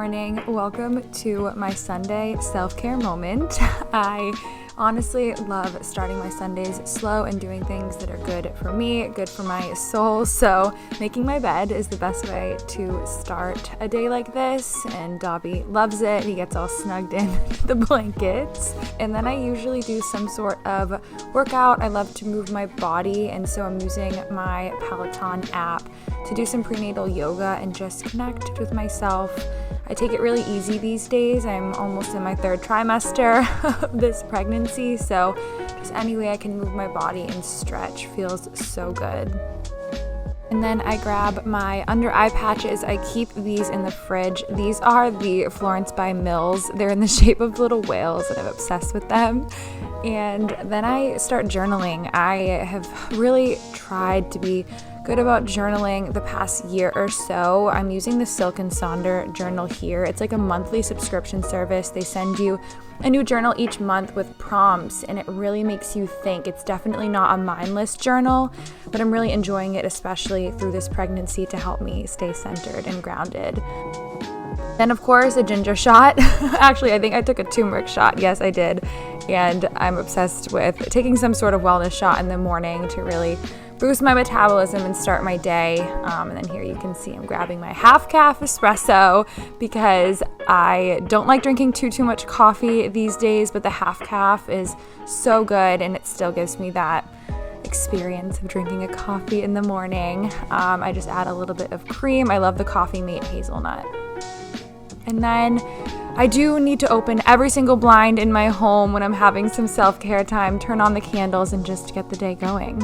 morning. Welcome to my Sunday self-care moment. I honestly love starting my Sundays slow and doing things that are good for me, good for my soul. So making my bed is the best way to start a day like this. And Dobby loves it. He gets all snugged in the blankets. And then I usually do some sort of workout. I love to move my body. And so I'm using my Peloton app to do some prenatal yoga and just connect with myself. I take it really easy these days. I'm almost in my third trimester of this pregnancy, so just any way I can move my body and stretch feels so good. And then I grab my under eye patches. I keep these in the fridge. These are the Florence by Mills. They're in the shape of little whales and I'm obsessed with them. And then I start journaling. I have really tried to be good about journaling the past year or so. I'm using the Silk & Sonder journal here. It's like a monthly subscription service. They send you a new journal each month with prompts, and it really makes you think. It's definitely not a mindless journal, but I'm really enjoying it, especially through this pregnancy, to help me stay centered and grounded. Then, of course, a ginger shot. Actually, I think I took a turmeric shot. Yes, I did. And I'm obsessed with taking some sort of wellness shot in the morning to really boost my metabolism and start my day. And then here you can see I'm grabbing my half-caff espresso because I don't like drinking too much coffee these days, but the half-caff is so good and it still gives me that experience of drinking a coffee in the morning. I just add a little bit of cream. I love the Coffee Mate hazelnut. And then I do need to open every single blind in my home when I'm having some self-care time, turn on the candles, and just get the day going.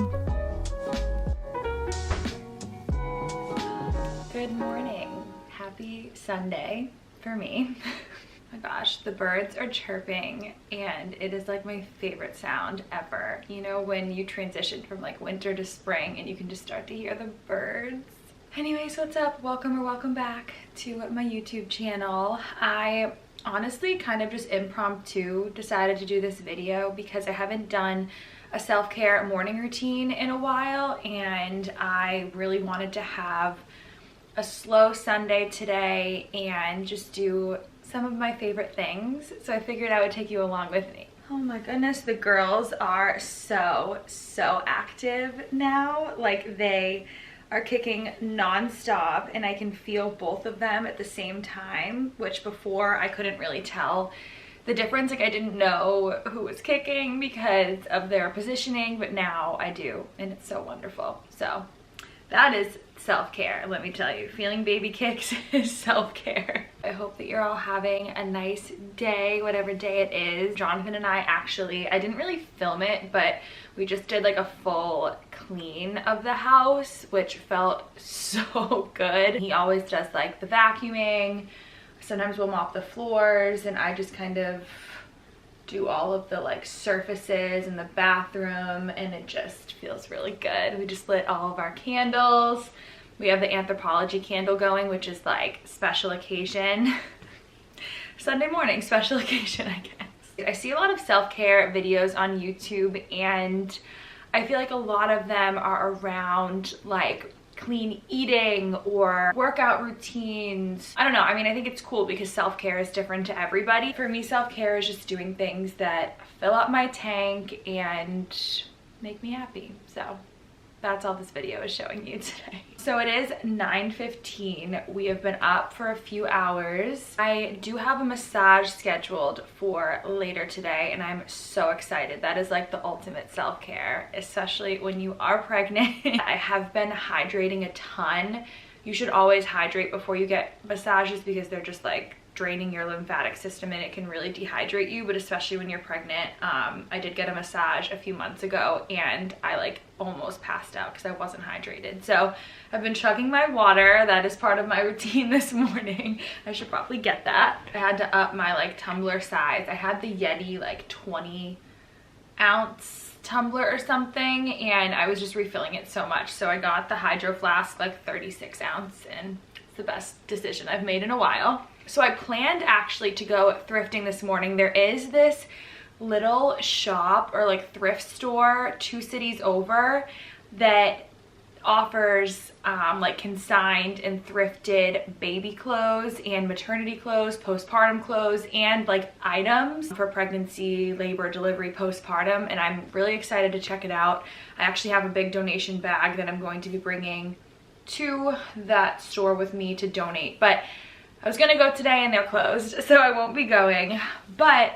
Good morning. Happy Sunday for me. Oh my gosh, the birds are chirping and it is like my favorite sound ever. You know, when you transition from like winter to spring and you can just start to hear the birds. Anyways, what's up? Welcome back to my YouTube channel. I honestly kind of just impromptu decided to do this video because I haven't done a self-care morning routine in a while and I really wanted to have a slow Sunday today and just do some of my favorite things. So I figured I would take you along with me. Oh my goodness, the girls are so active now. Like, they are kicking non-stop and I can feel both of them at the same time, which before I couldn't really tell the difference. Like, I didn't know who was kicking because of their positioning, but now I do, and it's so wonderful. So that is self-care, let me tell you. Feeling baby kicks is self-care. I hope that you're all having a nice day, whatever day it is. Jonathan and I didn't really film it, but we just did like a full clean of the house, which felt so good. He always does like the vacuuming. Sometimes we'll mop the floors and I just kind of do all of the like surfaces in the bathroom and it just feels really good. We just lit all of our candles. We have the Anthropology candle going, which is like special occasion. Sunday morning, special occasion, I guess. I see a lot of self-care videos on YouTube and I feel like a lot of them are around like clean eating or workout routines. I don't know. I mean, I think it's cool because self-care is different to everybody. For me, self-care is just doing things that fill up my tank and make me happy. So that's all this video is showing you today. So it is 9:15. We have been up for a few hours. I do have a massage scheduled for later today and I'm so excited. That is like the ultimate self-care, especially when you are pregnant. I have been hydrating a ton. You should always hydrate before you get massages because they're just like draining your lymphatic system and it can really dehydrate you, but especially when you're pregnant. I did get a massage a few months ago and I like almost passed out because I wasn't hydrated. So I've been chugging my water. That is part of my routine this morning. I should probably get that. I had to up my like tumbler size. I had the Yeti like 20 ounce tumbler or something and I was just refilling it so much. So I got the Hydro Flask like 36 ounce and it's the best decision I've made in a while. So I planned actually to go thrifting this morning. There is this little shop or like thrift store 2 cities over that offers like consigned and thrifted baby clothes and maternity clothes, postpartum clothes, and like items for pregnancy, labor, delivery, postpartum, and I'm really excited to check it out. I actually have a big donation bag that I'm going to be bringing to that store with me to donate, but I was gonna go today and they're closed, so I won't be going. But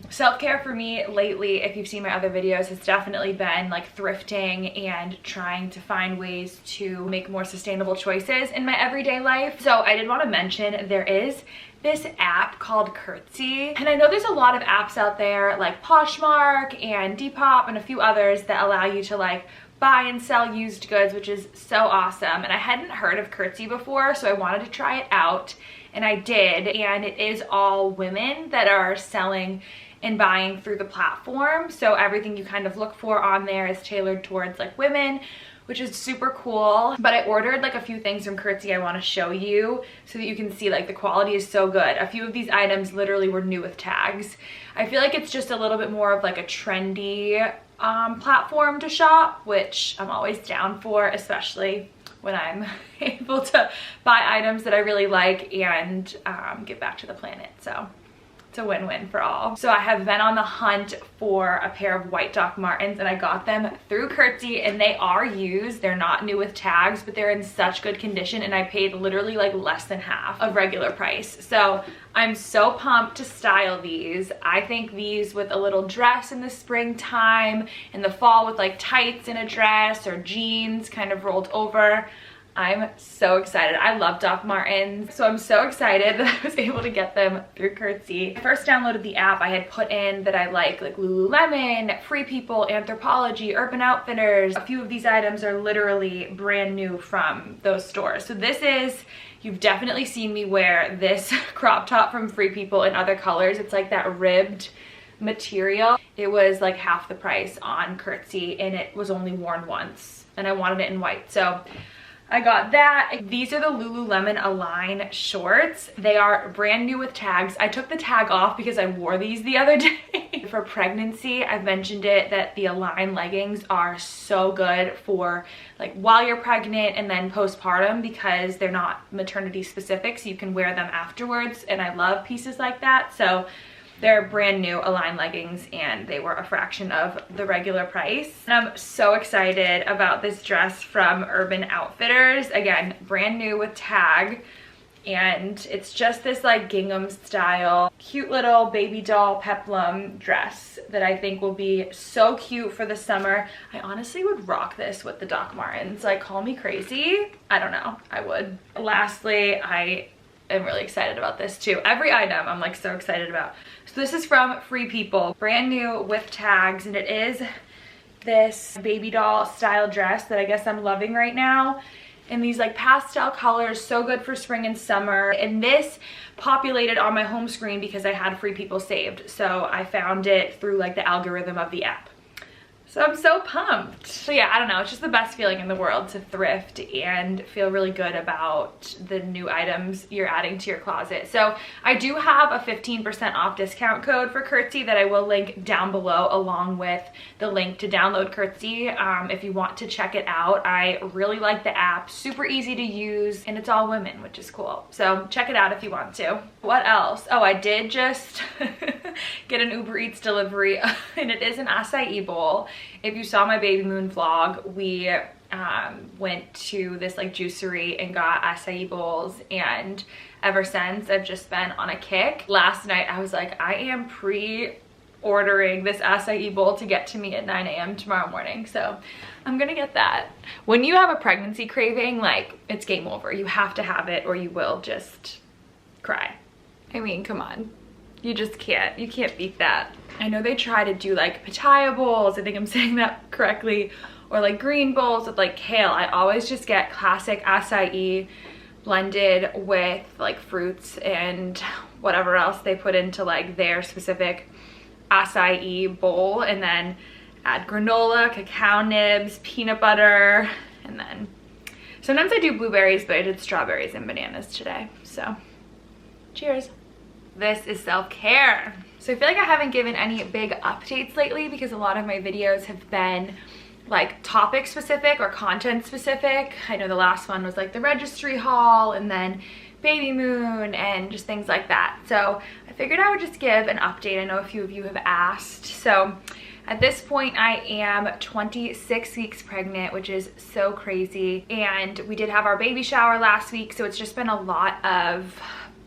self-care for me lately, if you've seen my other videos, has definitely been like thrifting and trying to find ways to make more sustainable choices in my everyday life. So I did want to mention there is this app called Curtsy, and I know there's a lot of apps out there like Poshmark and Depop and a few others that allow you to like buy and sell used goods, which is so awesome. And I hadn't heard of Curtsy before, so I wanted to try it out, and I did. And it is all women that are selling and buying through the platform, so everything you kind of look for on there is tailored towards like women, which is super cool. But I ordered like a few things from Curtsy I want to show you so that you can see like the quality is so good. A few of these items literally were new with tags. I feel like it's just a little bit more of like a trendy platform to shop, which I'm always down for, especially when I'm able to buy items that I really like and give back to the planet. So it's a win-win for all. So I have been on the hunt for a pair of white Doc Martens, and I got them through Curtsy, and they are used. They're not new with tags, but they're in such good condition, and I paid literally like less than half of regular price. So I'm so pumped to style these. I think these with a little dress in the springtime, in the fall with like tights and a dress or jeans kind of rolled over. I'm so excited. I love Doc Martens, so I'm so excited that I was able to get them through Curtsy. When I first downloaded the app, I had put in that I like Lululemon, Free People, Anthropologie, Urban Outfitters. A few of these items are literally brand new from those stores. So this is, you've definitely seen me wear this crop top from Free People in other colors. It's like that ribbed material. It was like half the price on Curtsy, and it was only worn once, and I wanted it in white. So I got that. These are the Lululemon Align shorts. They are brand new with tags. I took the tag off because I wore these the other day. For pregnancy, I've mentioned it that the Align leggings are so good for like while you're pregnant and then postpartum, because they're not maternity specific, so you can wear them afterwards, and I love pieces like that. So they're brand new Align leggings, and they were a fraction of the regular price. And I'm so excited about this dress from Urban Outfitters. Again, brand new with tag, and it's just this like gingham style, cute little baby doll peplum dress that I think will be so cute for the summer. I honestly would rock this with the Doc Martens. Like, call me crazy. I don't know, I would. Lastly, I'm really excited about this too. Every item I'm like so excited about. So this is from Free People, brand new with tags, and it is this baby doll style dress that I guess I'm loving right now. And these like pastel colors, so good for spring and summer. And this populated on my home screen because I had Free People saved. So I found it through like the algorithm of the app. So I'm so pumped. So yeah, I don't know, it's just the best feeling in the world to thrift and feel really good about the new items you're adding to your closet. So I do have a 15% off discount code for Curtsy that I will link down below, along with the link to download Curtsy if you want to check it out. I really like the app, super easy to use, and it's all women, which is cool. So check it out if you want to. What else? Oh, I did just get an Uber Eats delivery, and it is an acai bowl. If you saw my baby moon vlog, we went to this like juicery and got acai bowls, and ever since I've just been on a kick. Last night I was like, I am pre-ordering this acai bowl to get to me at 9 a.m. tomorrow morning, so I'm gonna get that. When you have a pregnancy craving, like, it's game over. You have to have it or you will just cry. I mean, come on. You just can't, you can't beat that. I know they try to do like pitaya bowls, I think I'm saying that correctly, or like green bowls with like kale. I always just get classic acai blended with like fruits and whatever else they put into like their specific acai bowl, and then add granola, cacao nibs, peanut butter, and then sometimes I do blueberries, but I did strawberries and bananas today. So cheers. This is self-care. So I feel like I haven't given any big updates lately because a lot of my videos have been like topic specific or content specific. I know the last one was like the registry haul and then baby moon and just things like that. So I figured I would just give an update. I know a few of you have asked. So at this point I am 26 weeks pregnant, which is so crazy. And we did have our baby shower last week, so it's just been a lot of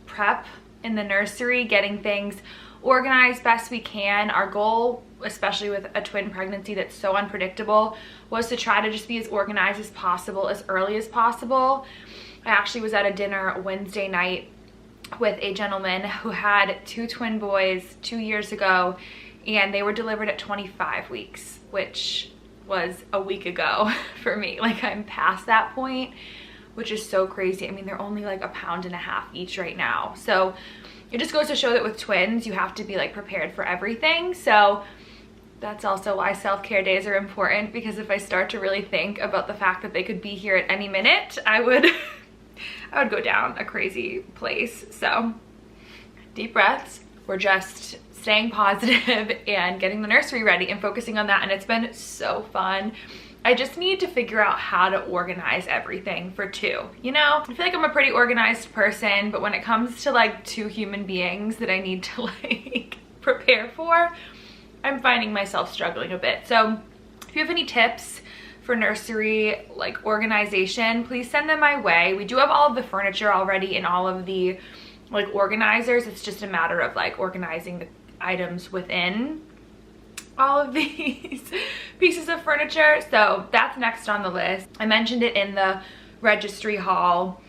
prep in the nursery, getting things organized best we can. Our goal, especially with a twin pregnancy that's so unpredictable, was to try to just be as organized as possible as early as possible. I actually was at a dinner Wednesday night with a gentleman who had 2 twin boys 2 years ago, and they were delivered at 25 weeks, which was a week ago for me. Like, I'm past that point, which is so crazy. I mean, they're only like 1.5 pounds each right now. So it just goes to show that with twins, you have to be like prepared for everything. So that's also why self-care days are important, because if I start to really think about the fact that they could be here at any minute, I would go down a crazy place. So deep breaths. We're just staying positive and getting the nursery ready and focusing on that. And it's been so fun. I just need to figure out how to organize everything for 2. You know, I feel like I'm a pretty organized person, but when it comes to like 2 human beings that I need to like prepare for, I'm finding myself struggling a bit. So if you have any tips for nursery like organization, please send them my way. We do have all of the furniture already and all of the like organizers. It's just a matter of like organizing the items within all of these pieces of furniture. So that's next on the list. I mentioned it in the registry haul,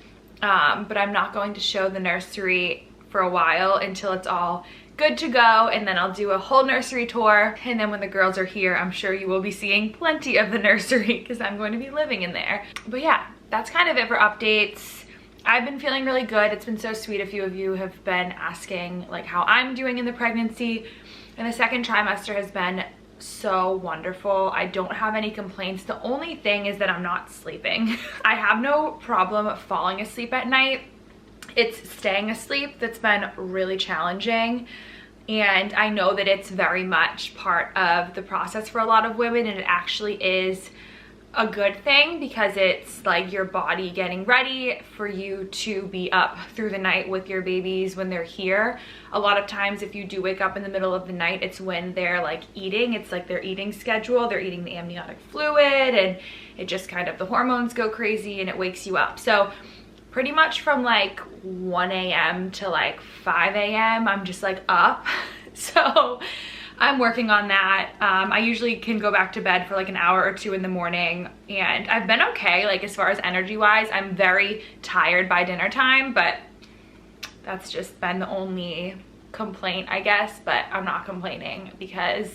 but I'm not going to show the nursery for a while until it's all good to go, and then I'll do a whole nursery tour. And then when the girls are here, I'm sure you will be seeing plenty of the nursery because I'm going to be living in there. But yeah, that's kind of it for updates. I've been feeling really good. It's been so sweet. A few of you have been asking like how I'm doing in the pregnancy, and the second trimester has been so wonderful. I don't have any complaints. The only thing is that I'm not sleeping. I have no problem falling asleep at night. It's staying asleep that's been really challenging. And I know that it's very much part of the process for a lot of women, and it actually is a good thing because it's like your body getting ready for you to be up through the night with your babies when they're here. A lot of times if you do wake up in the middle of the night, it's when they're like eating. It's like their eating schedule. They're eating the amniotic fluid, and it just kind of, the hormones go crazy and it wakes you up. So pretty much from like 1 a.m. to like 5 a.m. I'm just like up. So I'm working on that. I usually can go back to bed for like an hour or 2 in the morning, and I've been okay. Like as far as energy wise, I'm very tired by dinner time, but that's just been the only complaint, I guess. But I'm not complaining because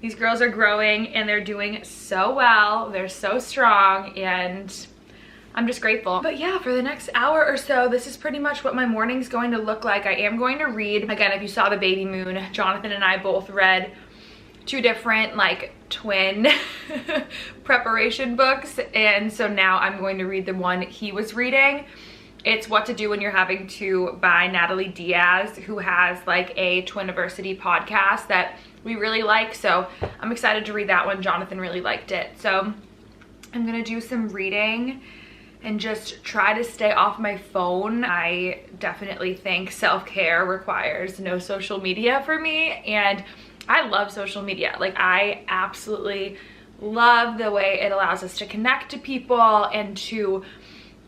these girls are growing and they're doing so well. They're so strong, and I'm just grateful. But yeah, for the next hour or so, this is pretty much what my morning's going to look like. I am going to read. Again, if you saw the baby moon, Jonathan and I both read 2 different like twin preparation books. And so now I'm going to read the one he was reading. It's What to Do When You're Having Two by Natalie Diaz, who has like a Twiniversity podcast that we really like. So I'm excited to read that one. Jonathan really liked it. So I'm gonna do some reading and just try to stay off my phone. I definitely think self-care requires no social media for me, and I love social media. Like I absolutely love the way it allows us to connect to people and to,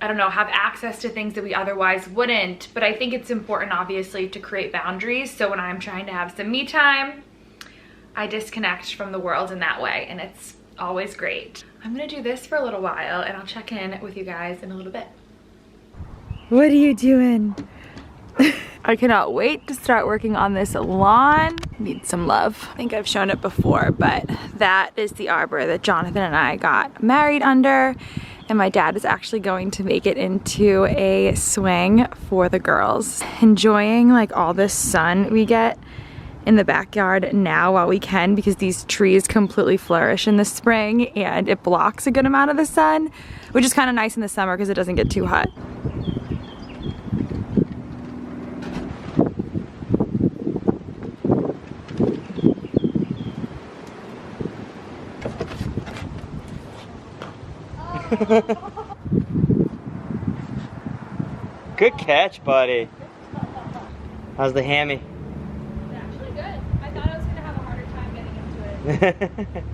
I don't know, have access to things that we otherwise wouldn't. But I think it's important, obviously, to create boundaries. So when I'm trying to have some me time, I disconnect from the world in that way, and it's always great. I'm gonna do this for a little while and I'll check in with you guys in a little bit. What are you doing? I cannot wait to start working on this lawn. Need some love. I think I've shown it before, but that is the arbor that Jonathan and I got married under, and my dad is actually going to make it into a swing for the girls. Enjoying like all this sun we get in the backyard now while we can, because these trees completely flourish in the spring and it blocks a good amount of the sun, which is kind of nice in the summer because it doesn't get too hot. Good catch, buddy. How's the hammy? It's actually good. I thought I was gonna have a harder time getting into it.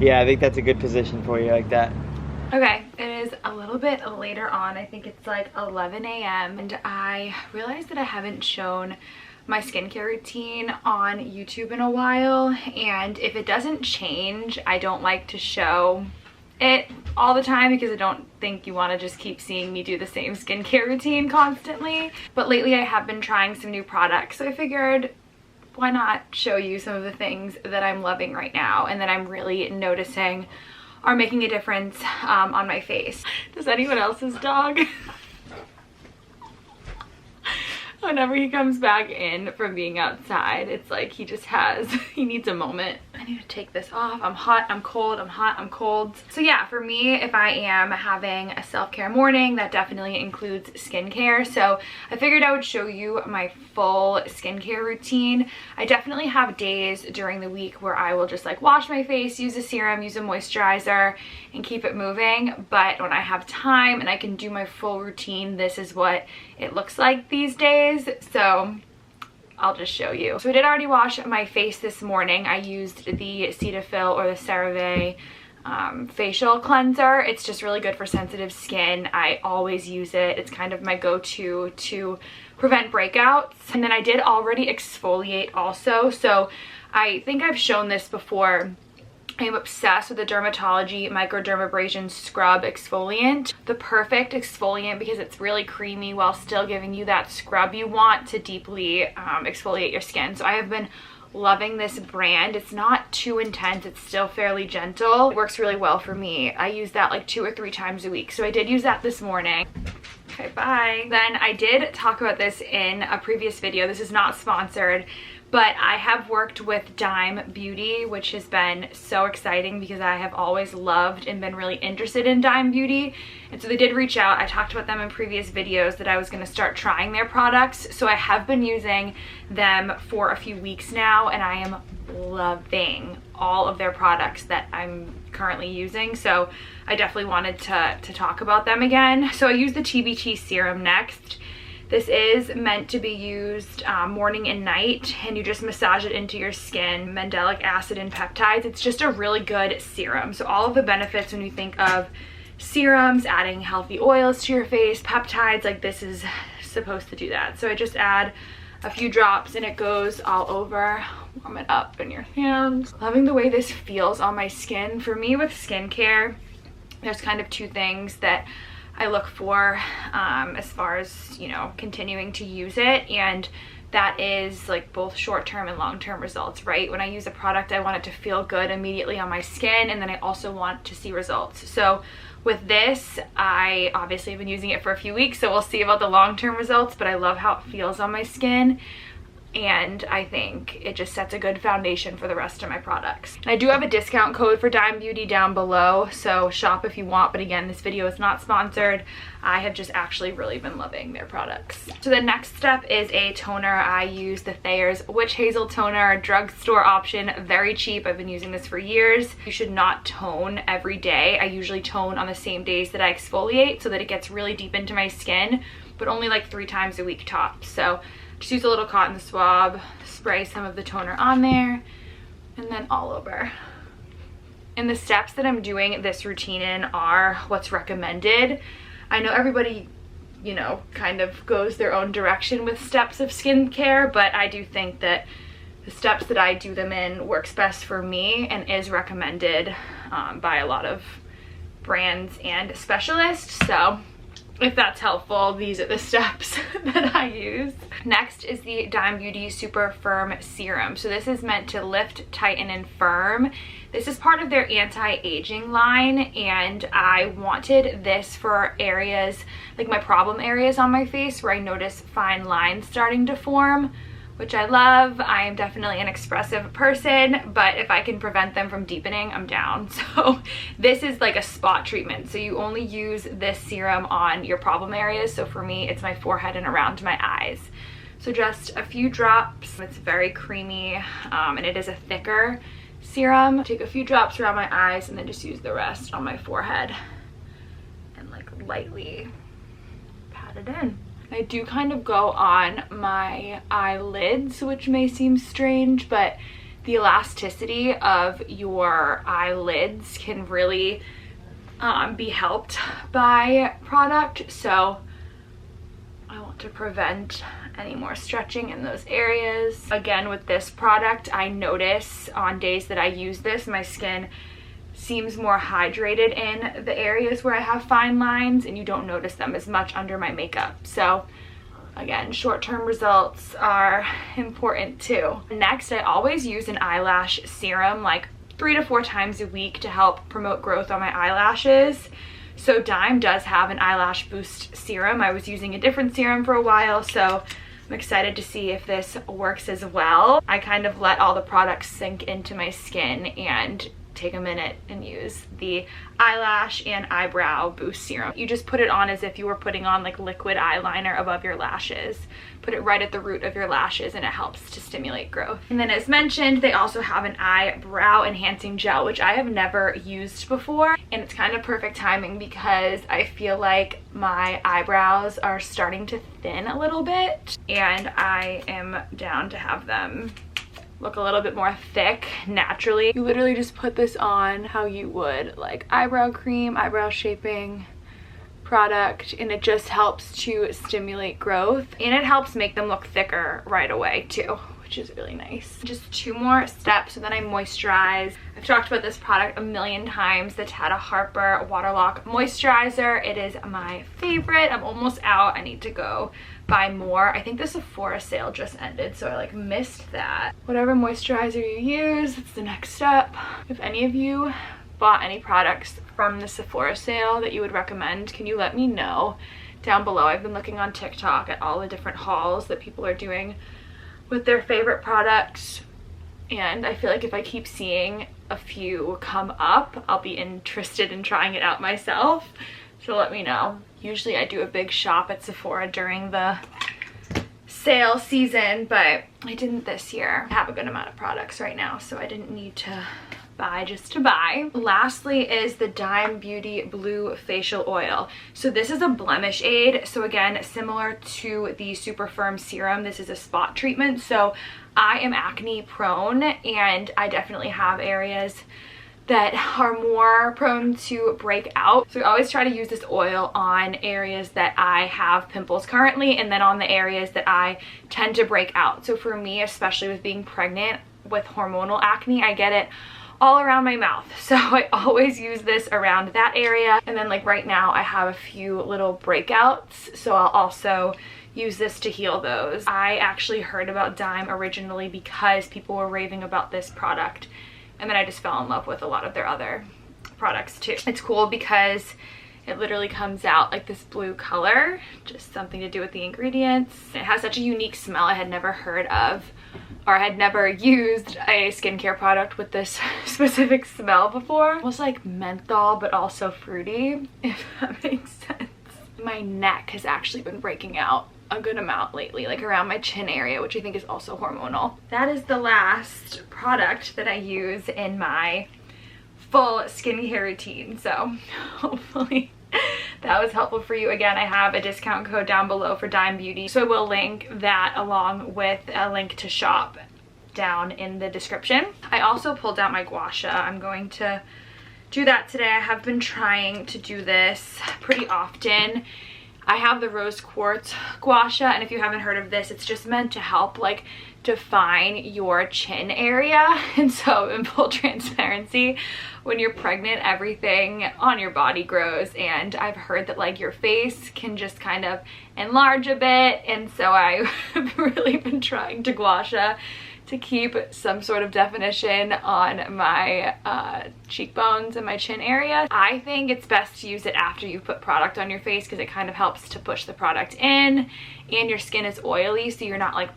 Yeah, I think that's a good position for you like that. Okay, it is a little bit later on. I think it's like 11 a.m. and I realized that I haven't shown my skincare routine on YouTube in a while, and if it doesn't change, I don't like to show it all the time because I don't think you want to just keep seeing me do the same skincare routine constantly. But lately I have been trying some new products, so I figured why not show you some of the things that I'm loving right now and that I'm really noticing are making a difference on my face. Does anyone else's dog? Whenever he comes back in from being outside, it's like he needs a moment. I need to take this off. I'm hot, I'm cold, I'm hot, I'm cold. So yeah, for me, if I am having a self-care morning, that definitely includes skincare. So I figured I would show you my full skincare routine. I definitely have days during the week where I will just like wash my face, use a serum, use a moisturizer, and keep it moving. But when I have time and I can do my full routine, this is what it looks like these days. So I'll just show you. So I did already wash my face this morning. I used the Cetaphil or the CeraVe facial cleanser. It's just really good for sensitive skin. I always use it. It's kind of my go-to to prevent breakouts. And then I did already exfoliate also. So I think I've shown this before. I am obsessed with the Dermatology Microdermabrasion Scrub Exfoliant. The perfect exfoliant because it's really creamy while still giving you that scrub you want to deeply exfoliate your skin. So I have been loving this brand. It's not too intense. It's still fairly gentle. It works really well for me. I use that like 2 or 3 times a week. So I did use that this morning. Okay, bye. Then I did talk about this in a previous video. This is not sponsored, but I have worked with Dime Beauty, which has been so exciting because I have always loved and been really interested in Dime Beauty. And so they did reach out. I talked about them in previous videos that I was going to start trying their products. So I have been using them for a few weeks now, and I am loving all of their products that I'm currently using. So I definitely wanted to talk about them again. So I use the Tbt Serum next. This is meant to be used morning and night, and you just massage it into your skin. Mandelic acid and peptides. It's just a really good serum. So all of the benefits when you think of serums, adding healthy oils to your face, peptides, like this is supposed to do that. So I just add a few drops and it goes all over. Warm it up in your hands. Loving the way this feels on my skin. For me with skincare, there's kind of 2 things that I look for as far as, you know, continuing to use it, and that is like both short-term and long-term results, right? When I use a product, I want it to feel good immediately on my skin, and then I also want to see results. So with this, I obviously have been using it for a few weeks, so we'll see about the long-term results, but I love how it feels on my skin. And I think it just sets a good foundation for the rest of my products. And I do have a discount code for Dime Beauty down below, so shop if you want. But again, this video is not sponsored. I have just actually really been loving their products. So the next step is a toner. I use the Thayer's Witch Hazel Toner, drugstore option, very cheap. I've been using this for years. You should not tone every day. I usually tone on the same days that I exfoliate so that it gets really deep into my skin, but only like 3 times a week tops. So just use a little cotton swab, spray some of the toner on there, and then all over. And the steps that I'm doing this routine in are what's recommended. I know everybody, you know, kind of goes their own direction with steps of skincare, but I do think that the steps that I do them in works best for me and is recommended by a lot of brands and specialists. So if that's helpful, these are the steps that I use. Next is the Dime Beauty Super Firm Serum. So this is meant to lift, tighten, and firm. This is part of their anti-aging line, and I wanted this for areas, like my problem areas on my face where I notice fine lines starting to form, which I love. I am definitely an expressive person, but if I can prevent them from deepening, I'm down. So this is like a spot treatment. So you only use this serum on your problem areas. So for me, it's my forehead and around my eyes. So just a few drops. It's very creamy, and it is a thicker serum. Take a few drops around my eyes and then just use the rest on my forehead and like lightly pat it in. I do kind of go on my eyelids, which may seem strange, but the elasticity of your eyelids can really be helped by product. So I want to prevent any more stretching in those areas. Again, with this product, I notice on days that I use this, my skin seems more hydrated in the areas where I have fine lines, and you don't notice them as much under my makeup. So again, short-term results are important too. Next, I always use an eyelash serum like 3 to 4 times a week to help promote growth on my eyelashes. So Dime does have an eyelash boost serum. I was using a different serum for a while, so I'm excited to see if this works as well. I kind of let all the products sink into my skin and take a minute and use the eyelash and eyebrow boost serum. You just put it on as if you were putting on like liquid eyeliner above your lashes. Put it right at the root of your lashes, and it helps to stimulate growth. And then as mentioned, they also have an eyebrow enhancing gel, which I have never used before, and it's kind of perfect timing because I feel like my eyebrows are starting to thin a little bit, and I am down to have them look a little bit more thick naturally. You literally just put this on how you would like eyebrow cream, eyebrow shaping product, and it just helps to stimulate growth, and it helps make them look thicker right away too, which is really nice. Just 2 more steps, and then I moisturize. I've talked about this product a million times, the Tata Harper Waterlock Moisturizer. It is my favorite. I'm almost out. I need to go buy more. I think the Sephora sale just ended, so I like missed that. Whatever moisturizer you use, it's the next step. If any of you bought any products from the Sephora sale that you would recommend, can you let me know down below? I've been looking on TikTok at all the different hauls that people are doing with their favorite products, and I feel like if I keep seeing a few come up, I'll be interested in trying it out myself, so let me know. Usually I do a big shop at Sephora during the sale season, but I didn't this year. I have a good amount of products right now, so I didn't need to buy just to buy. Lastly is the Dime Beauty Blue Facial Oil. So this is a blemish aid. So again, similar to the Super Firm Serum, this is a spot treatment. So I am acne prone, and I definitely have areas that are more prone to break out. So I always try to use this oil on areas that I have pimples currently, and then on the areas that I tend to break out. So for me, especially with being pregnant with hormonal acne, I get it all around my mouth. So I always use this around that area. And then like right now I have a few little breakouts, so I'll also use this to heal those. I actually heard about Dime originally because people were raving about this product, and then I just fell in love with a lot of their other products too. It's cool because it literally comes out like this blue color, just something to do with the ingredients. It has such a unique smell. I had never heard of, or had never used a skincare product with this specific smell before. Almost like menthol, but also fruity, if that makes sense. My neck has actually been breaking out a good amount lately, like around my chin area, which I think is also hormonal. That is the last product that I use in my full skincare routine, so hopefully that was helpful for you. Again, I have a discount code down below for Dime Beauty, so I will link that along with a link to shop down in the description. I also pulled out my Gua Sha. I'm going to do that today. I have been trying to do this pretty often. I have the Rose Quartz Gua Sha, and if you haven't heard of this, it's just meant to help like define your chin area. And so in full transparency, when you're pregnant, everything on your body grows, and I've heard that like your face can just kind of enlarge a bit, and so I've really been trying to Gua Sha to keep some sort of definition on my cheekbones and my chin area. I think it's best to use it after you put product on your face because it kind of helps to push the product in, and your skin is oily, so you're not like,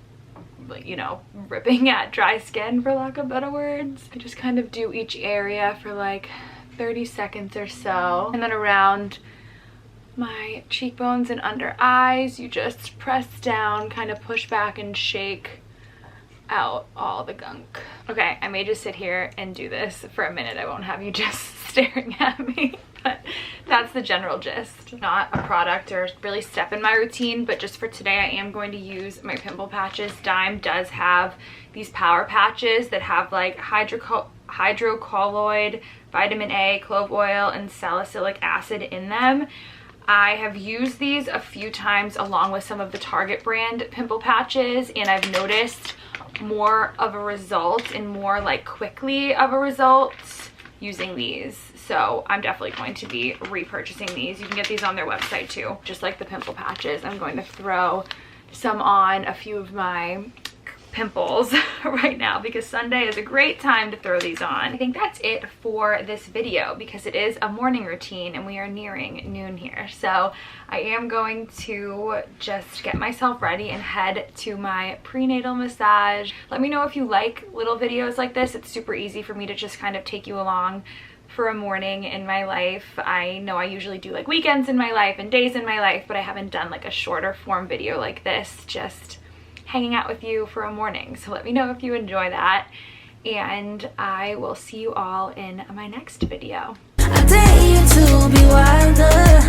you know, ripping at dry skin, for lack of better words. I just kind of do each area for like 30 seconds or so, and then around my cheekbones and under eyes, you just press down, kind of push back and shake out all the gunk. Okay, I may just sit here and do this for a minute. I won't have you just staring at me, but That's the general gist. Not a product or really step in my routine, but just for today I am going to use my Pimple Patches. Dime does have these power patches that have like hydrocolloid, vitamin A, clove oil, and salicylic acid in them. I have used these a few times along with some of the Target brand pimple patches, and I've noticed more of a result and more like quickly of a result using these. So I'm definitely going to be repurchasing these. You can get these on their website too, just like the pimple patches. I'm going to throw some on a few of my pimples right now because Sunday is a great time to throw these on. I think that's it for this video because it is a morning routine and we are nearing noon here. So I am going to just get myself ready and head to my prenatal massage. Let me know if you like little videos like this. It's super easy for me to just kind of take you along for a morning in my life. I know I usually do like weekends in my life and days in my life, but I haven't done like a shorter form video like this, just hanging out with you for a morning. So let me know if you enjoy that, and I will see you all in my next video. I dare you to be wilder.